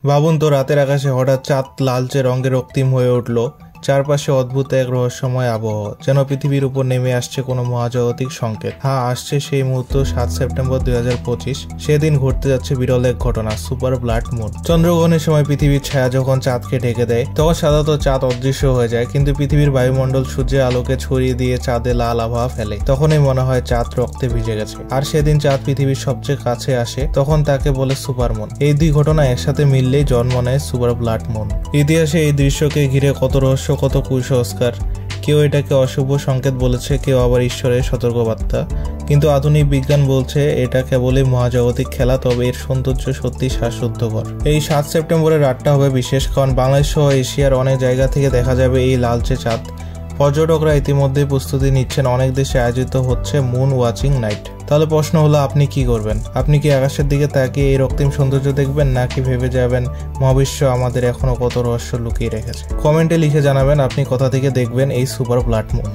ভাবুন তো রাতের আকাশে হঠাৎ চাঁদ লালচে রঙের রক্তিম হয়ে উঠল, চারপাশে অদ্ভুত এক রহস্যময় আবহাওয়া, যেন পৃথিবীর উপর নেমে আসছে কোনো মহাজাগতিক সংকেত। হ্যাঁ, আসছে সেই মুহূর্ত 7 সেপ্টেম্বর 2025। সেদিন ঘটতে যাচ্ছে বিরল এক ঘটনা, সুপার ব্লাড মুন। চন্দ্রগ্রহণের সময় পৃথিবীর ছায়া যখন চাঁদকে ঢেকে দেয় তখন সাধারণত চাঁদ অদৃশ্য হয়ে যায়, কিন্তু পৃথিবীর বায়ুমণ্ডল সূর্যের আলোকে ছড়িয়ে দিয়ে চাঁদে লাল আভা ফেলে। তখনই মনে হয় চাঁদ রক্তে ভিজে গেছে। আর সেদিন চাঁদ পৃথিবীর সবচেয়ে কাছে আসে, তখন তাকে বলে সুপার মুন। এই দুই ঘটনা একসাথে মিললেই জন্ম নেয় সুপার ব্লাড মুন। ইতিহাসে এই দৃশ্যকে ঘিরে কত রহস্য, কত কুসংস্কার। কেউ এটাকে অশুভ সংকেত বলেছে, কেউ আবার ঈশ্বরের সতর্কবার্তা। কিন্তু আধুনিক বিজ্ঞান বলছে এটা কেবলই মহাজাগতিক খেলা, তবে এর সৌন্দর্য সত্যি শ্বাসরুদ্ধকর। এই 7 সেপ্টেম্বরের রাতটা হবে বিশেষ, কারণ বাংলাদেশ সহ এশিয়ার অনেক জায়গা থেকে দেখা যাবে এই লালচে চাঁদ। পর্যটকরা ইতিমধ্যেই প্রস্তুতি নিচ্ছেন, অনেক দেশে আয়োজিত হচ্ছে মুন ওয়াচিং নাইট। তাহলে প্রশ্ন হলো, আপনি কি করবেন? আপনি কি আকাশের দিকে তাকিয়ে এই রক্তিম সৌন্দর্য দেখবেন, নাকি ভেবে যাবেন মহাবিশ্ব আমাদের এখনো কত রহস্য লুকিয়ে রেখেছে? কমেন্টে লিখে জানাবেন আপনি কোথা থেকে দেখবেন এই সুপার ব্লাড মুন।